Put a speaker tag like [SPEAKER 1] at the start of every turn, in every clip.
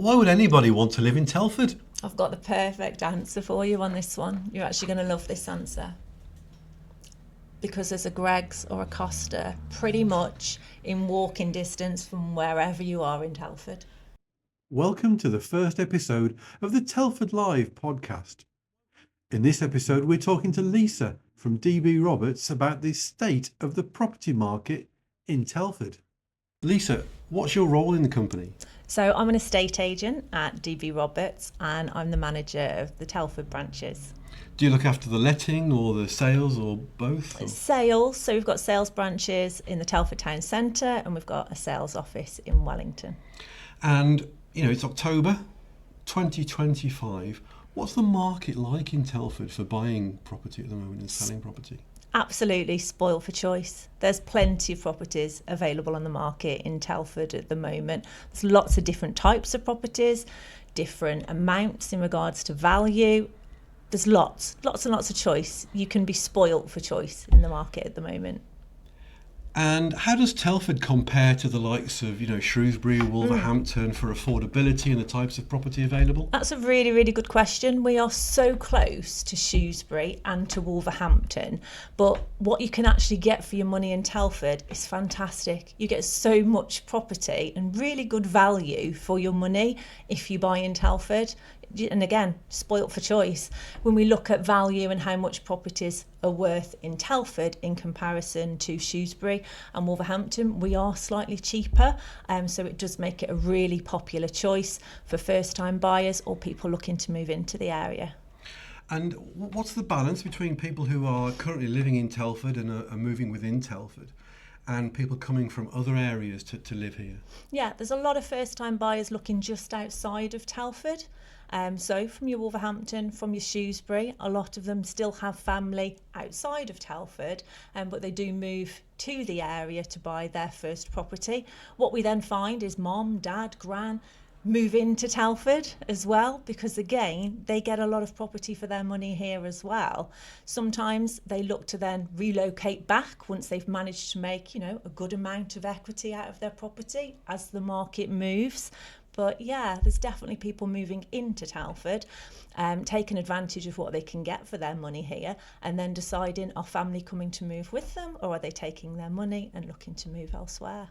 [SPEAKER 1] Why would anybody want to live in Telford?
[SPEAKER 2] I've got the perfect answer for you on this one. You're actually going to love this answer. Because there's a Greggs or a Costa pretty much in walking distance from wherever you are in Telford.
[SPEAKER 1] Welcome to the first episode of the Telford Live podcast. In this episode, we're talking to Lisa from DB Roberts about the state of the property market in Telford. Lisa, what's your role in the company?
[SPEAKER 2] So I'm an estate agent at DB Roberts and I'm the manager of the Telford branches.
[SPEAKER 1] Do you look after the letting or the sales or both?
[SPEAKER 2] Sales, so we've got sales branches in the Telford Town Centre and we've got a sales office in Wellington.
[SPEAKER 1] And, it's October 2025. What's the market like in Telford for buying property at the moment and selling property?
[SPEAKER 2] Absolutely spoiled for choice. There's plenty of properties available on the market in Telford at the moment. There's lots of different types of properties, different amounts in regards to value. There's lots and lots of choice. You can be spoilt for choice in the market at the moment.
[SPEAKER 1] And how does Telford compare to the likes of, Shrewsbury, Wolverhampton for affordability and the types of property available?
[SPEAKER 2] That's a really, really good question. We are so close to Shrewsbury and to Wolverhampton, but what you can actually get for your money in Telford is fantastic. You get so much property and really good value for your money if you buy in Telford. And again, spoilt for choice. When we look at value and how much properties are worth in Telford in comparison to Shrewsbury and Wolverhampton, we are slightly cheaper. So it does make it a really popular choice for first-time buyers or people looking to move into the area.
[SPEAKER 1] And what's the balance between people who are currently living in Telford and are moving within Telford and people coming from other areas to live here?
[SPEAKER 2] Yeah, there's a lot of first-time buyers looking just outside of Telford. So from your Wolverhampton, from your Shrewsbury, a lot of them still have family outside of Telford, but they do move to the area to buy their first property. What we then find is mom, dad, gran move into Telford as well, because again, they get a lot of property for their money here as well. Sometimes they look to then relocate back once they've managed to make, a good amount of equity out of their property as the market moves. But yeah, there's definitely people moving into Telford, taking advantage of what they can get for their money here and then deciding, are family coming to move with them or are they taking their money and looking to move elsewhere?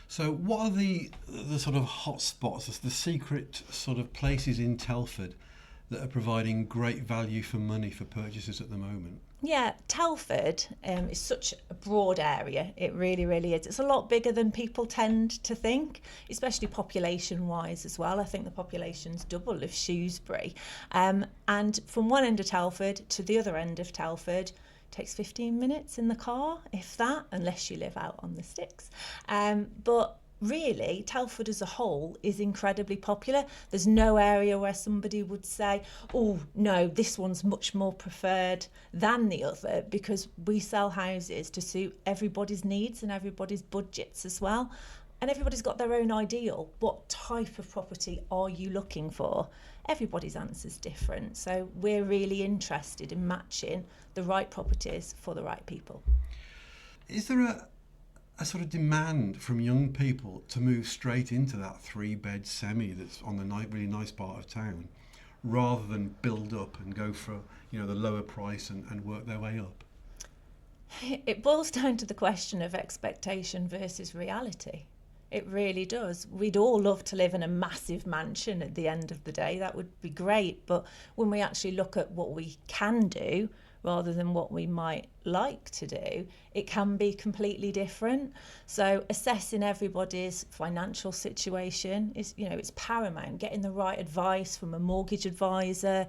[SPEAKER 1] So what are the sort of hotspots, the secret sort of places in Telford that are providing great value for money for purchasers at the moment?
[SPEAKER 2] Yeah, Telford is such a broad area. It really, really is. It's a lot bigger than people tend to think, especially population-wise as well. I think the population's double of Shrewsbury. And from one end of Telford to the other end of Telford, takes 15 minutes in the car, if that, unless you live out on the sticks. But really, Telford as a whole is incredibly popular. There's no area where somebody would say, oh, no, this one's much more preferred than the other, because we sell houses to suit everybody's needs and everybody's budgets as well. And everybody's got their own ideal. What type of property are you looking for? Everybody's answer is different. So we're really interested in matching the right properties for the right people.
[SPEAKER 1] Is there a sort of demand from young people to move straight into that 3-bed semi that's on the really nice part of town, rather than build up and go for the lower price and work their way up?
[SPEAKER 2] It boils down to the question of expectation versus reality. It really does. We'd all love to live in a massive mansion at the end of the day. That would be great. But when we actually look at what we can do rather than what we might like to do, it can be completely different. So assessing everybody's financial situation is, it's paramount. Getting the right advice from a mortgage advisor,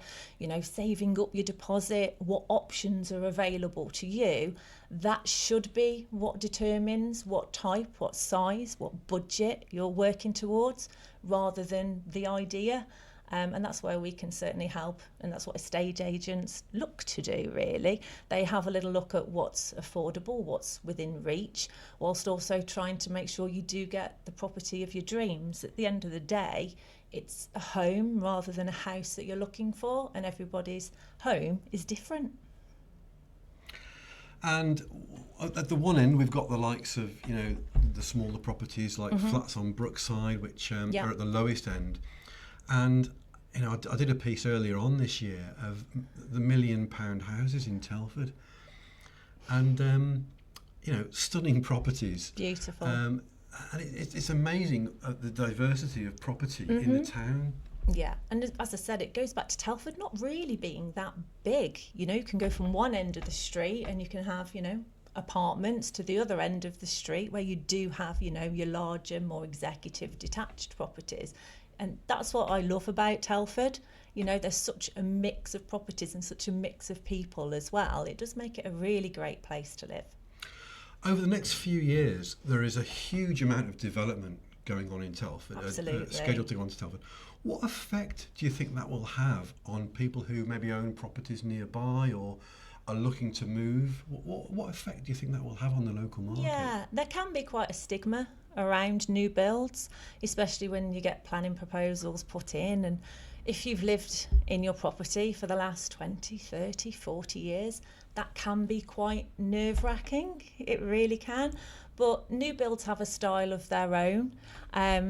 [SPEAKER 2] saving up your deposit, what options are available to you. That should be what determines what type, what size, what budget you're working towards, rather than the idea. And that's where we can certainly help, and that's what estate agents look to do, really. They have a little look at what's affordable, what's within reach, whilst also trying to make sure you do get the property of your dreams. At the end of the day, it's a home rather than a house that you're looking for, and everybody's home is different.
[SPEAKER 1] And at the one end, we've got the likes of, the smaller properties like flats on Brookside, which are at the lowest end. And I did a piece earlier on this year of the £1 million houses in Telford, and stunning properties.
[SPEAKER 2] Beautiful.
[SPEAKER 1] And it's amazing the diversity of property in the town.
[SPEAKER 2] Yeah, and as I said, it goes back to Telford not really being that big. You can go from one end of the street and you can have, apartments to the other end of the street where you do have, your larger, more executive detached properties. And that's what I love about Telford. There's such a mix of properties and such a mix of people as well. It does make it a really great place to live.
[SPEAKER 1] Over the next few years, there is a huge amount of development going on in Telford,
[SPEAKER 2] Absolutely.
[SPEAKER 1] scheduled to go on to Telford. What effect do you think that will have on people who maybe own properties nearby or are looking to move? What effect do you think that will have on the local market?
[SPEAKER 2] Yeah, there can be quite a stigma around new builds, especially when you get planning proposals put in. And if you've lived in your property for the last 20, 30, 40 years, that can be quite nerve-wracking. It really can. But new builds have a style of their own.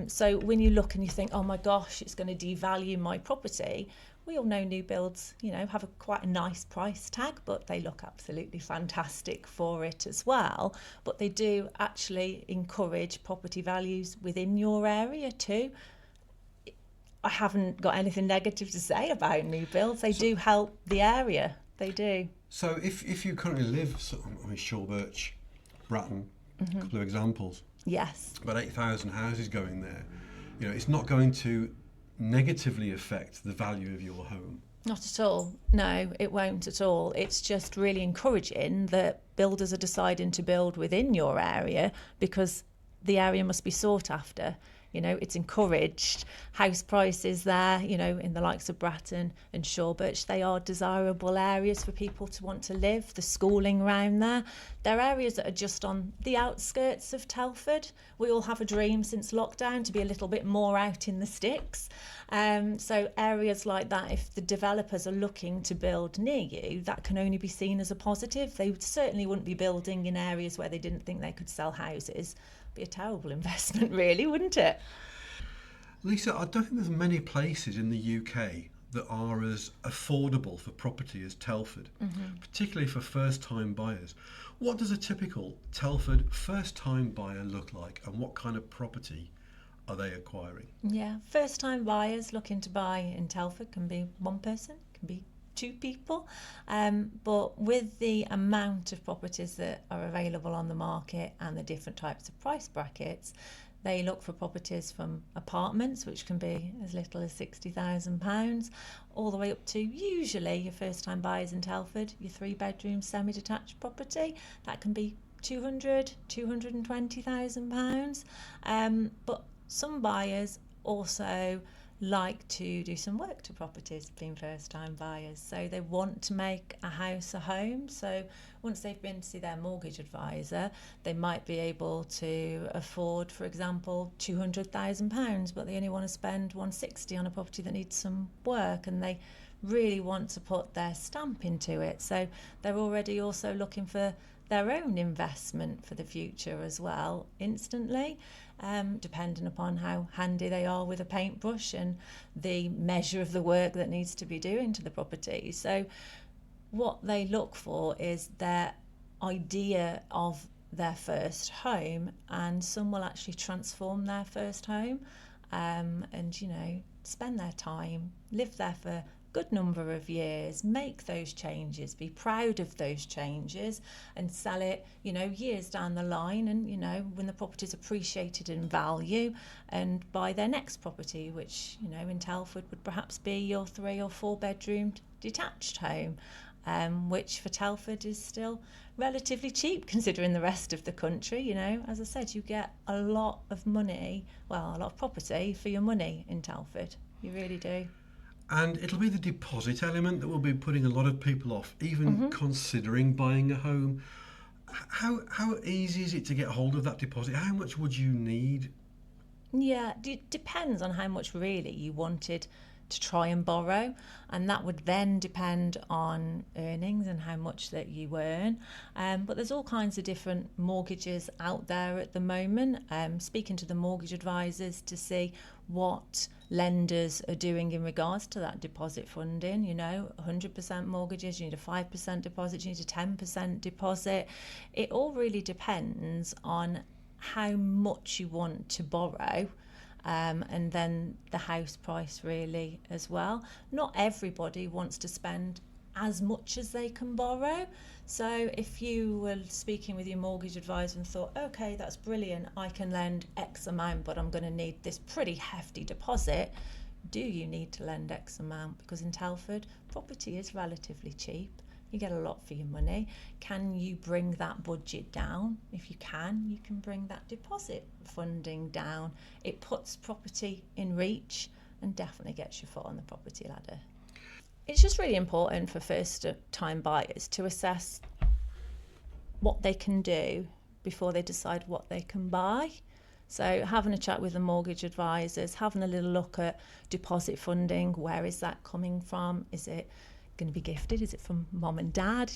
[SPEAKER 2] So when you look and you think, oh my gosh, it's going to devalue my property, we all know new builds, have quite a nice price tag, but they look absolutely fantastic for it as well. But they do actually encourage property values within your area too. I haven't got anything negative to say about new builds. They do help the area. They do.
[SPEAKER 1] So if you currently live, Shorebirch, Bratton, a couple of examples.
[SPEAKER 2] Yes.
[SPEAKER 1] About 8,000 houses going there. It's not going to negatively affect the value of your home.
[SPEAKER 2] Not at all. No, it won't at all. It's just really encouraging that builders are deciding to build within your area because the area must be sought after. It's encouraged. House prices there, in the likes of Bratton and Shorebirch, they are desirable areas for people to want to live. The schooling around there, they're areas that are just on the outskirts of Telford. We all have a dream since lockdown to be a little bit more out in the sticks. So areas like that, if the developers are looking to build near you, that can only be seen as a positive. They certainly wouldn't be building in areas where they didn't think they could sell houses. Be a terrible investment, really, wouldn't it?
[SPEAKER 1] Lisa, I don't think there's many places in the UK that are as affordable for property as Telford, particularly for first-time buyers. What does a typical Telford first-time buyer look like, and what kind of property are they acquiring?
[SPEAKER 2] Yeah, first-time buyers looking to buy in Telford can be one person, can be two people, but with the amount of properties that are available on the market and the different types of price brackets, they look for properties from apartments, which can be as little as £60,000, all the way up to usually your first-time buyers in Telford, your 3-bedroom semi-detached property, that can be £220,000. But some buyers also like to do some work to properties, being first-time buyers. So they want to make a house a home. So once they've been to see their mortgage advisor, they might be able to afford, for example, £200,000, but they only want to spend £160,000 on a property that needs some work, and they really want to put their stamp into it. So they're already also looking for their own investment for the future as well, instantly, depending upon how handy they are with a paintbrush and the measure of the work that needs to be doing to the property. So what they look for is their idea of their first home, and some will actually transform their first home and spend their time, live there for a good number of years, make those changes, be proud of those changes, and sell it, years down the line, and when the property's appreciated in value, and buy their next property, which in Telford would perhaps be your 3 or 4 bedroom detached home, which for Telford is still relatively cheap considering the rest of the country. As I said, you get a lot of property for your money in Telford. You really do.
[SPEAKER 1] And it'll be the deposit element that will be putting a lot of people off, even considering buying a home. How easy is it to get hold of that deposit? How much would you need
[SPEAKER 2] Yeah, it depends on how much really you wanted to try and borrow, and that would then depend on earnings and how much that you earn. But there's all kinds of different mortgages out there at the moment. Speaking to the mortgage advisors to see what lenders are doing in regards to that deposit funding. 100% mortgages, you need a 5% deposit, you need a 10% deposit. It all really depends on how much you want to borrow, and then the house price really as well. Not everybody wants to spend as much as they can borrow. So if you were speaking with your mortgage advisor and thought, okay, that's brilliant, I can lend X amount, but I'm going to need this pretty hefty deposit, do you need to lend X amount? Because in Telford, property is relatively cheap. You get a lot for your money. Can you bring that budget down? If you can bring that deposit funding down. It puts property in reach and definitely gets your foot on the property ladder. It's just really important for first-time buyers to assess what they can do before they decide what they can buy. So having a chat with the mortgage advisors, having a little look at deposit funding, where is that coming from? Is it going to be gifted? Is it from mom and dad?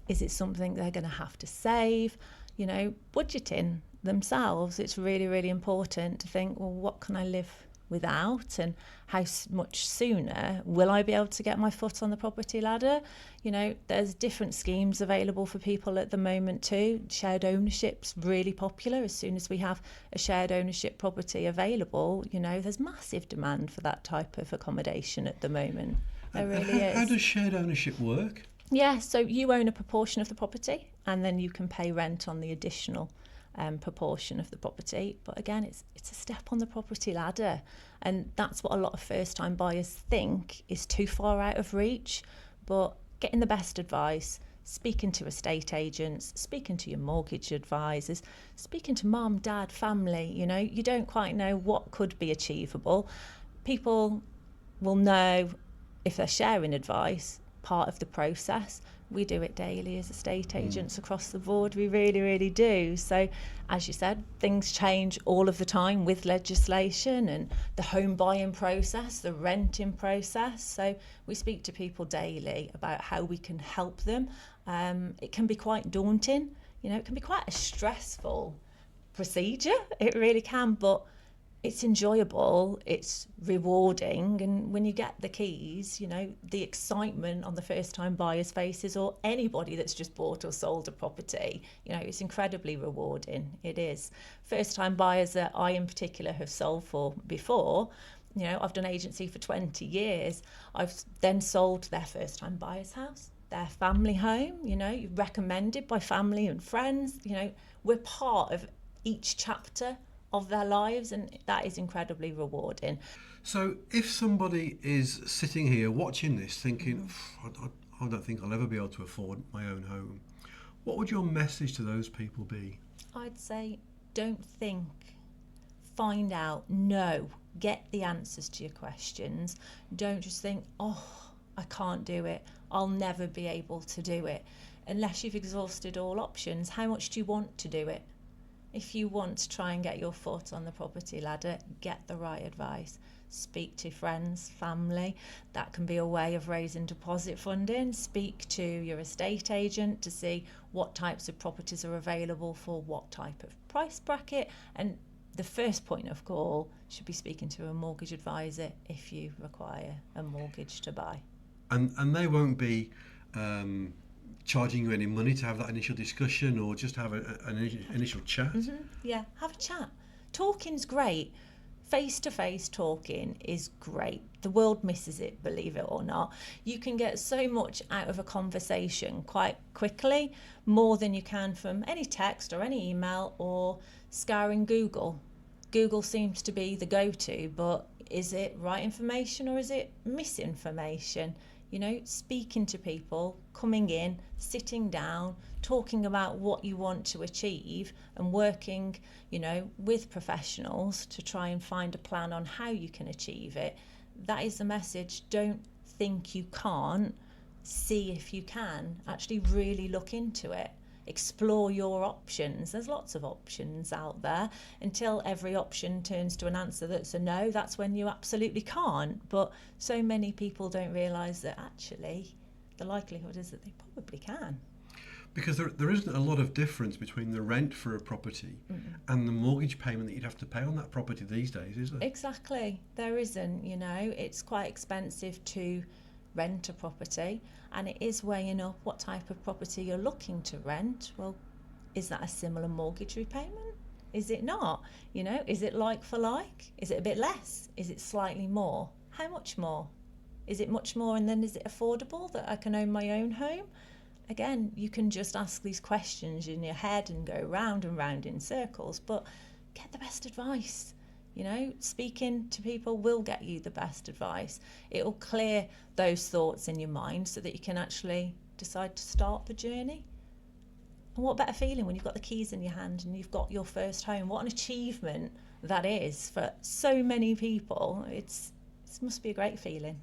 [SPEAKER 2] Is it something they're going to have to save? Budgeting themselves, it's really, really important to think, well, what can I live without, and how much sooner will I be able to get my foot on the property ladder? There's different schemes available for people at the moment too. Shared ownership's really popular. As soon as we have a shared ownership property available, there's massive demand for that type of accommodation at the moment. There really is.
[SPEAKER 1] How does shared ownership work?
[SPEAKER 2] Yeah, so you own a proportion of the property and then you can pay rent on the additional proportion of the property. But again, it's a step on the property ladder, and that's what a lot of first-time buyers think is too far out of reach. But getting the best advice, speaking to estate agents, speaking to your mortgage advisors, speaking to mum, dad, family, you don't quite know what could be achievable. People will know if they're sharing advice, part of the process. We do it daily as estate agents across the board. We really, really do. So, as you said, things change all of the time with legislation and the home buying process, the renting process. So we speak to people daily about how we can help them. It can be quite daunting. It can be quite a stressful procedure. It really can, but it's enjoyable, it's rewarding, and when you get the keys, the excitement on the first-time buyer's faces, or anybody that's just bought or sold a property, it's incredibly rewarding. It is. First-time buyers that I in particular have sold for before, I've done agency for 20 years. I've then sold their first-time buyer's house, their family home, recommended by family and friends. We're part of each chapter of their lives, and that is incredibly rewarding.
[SPEAKER 1] So if somebody is sitting here watching this thinking, I don't think I'll ever be able to afford my own home, what would your message to those people be?
[SPEAKER 2] I'd say don't think, find out, know, get the answers to your questions. Don't just think, I can't do it, I'll never be able to do it. Unless you've exhausted all options, how much do you want to do it? If you want to try and get your foot on the property ladder, get the right advice. Speak to friends, family. That can be a way of raising deposit funding. Speak to your estate agent to see what types of properties are available for what type of price bracket. And the first point of call should be speaking to a mortgage advisor if you require a mortgage to buy.
[SPEAKER 1] And they won't be charging you any money to have that initial discussion, or just have an initial chat?
[SPEAKER 2] Yeah, have a chat. Talking's great. Face-to-face talking is great. The world misses it, believe it or not. You can get so much out of a conversation quite quickly, more than you can from any text or any email or scouring Google. Google seems to be the go-to, but is it right information or is it misinformation? Speaking to people, coming in, sitting down, talking about what you want to achieve, and working, with professionals to try and find a plan on how you can achieve it. That is the message. Don't think you can't. See if you can. Actually really look into it. explore your options. There's lots of options out there. Until every option turns to an answer that's a no, that's when you absolutely can't. But so many people don't realise that actually the likelihood is that they probably can.
[SPEAKER 1] Because there isn't a lot of difference between the rent for a property and the mortgage payment that you'd have to pay on that property these days, is there?
[SPEAKER 2] Exactly. There isn't, it's quite expensive to rent a property, and it is weighing up what type of property you're looking to rent. Well, is that a similar mortgage repayment? Is it not? Is it like for like? Is it a bit less? Is it slightly more? How much more? Is it much more, and then is it affordable that I can own my own home? Again, you can just ask these questions in your head and go round and round in circles, but get the best advice. Speaking to people will get you the best advice. It'll clear those thoughts in your mind so that you can actually decide to start the journey. And what better feeling when you've got the keys in your hand and you've got your first home? What an achievement that is for so many people. It must be a great feeling.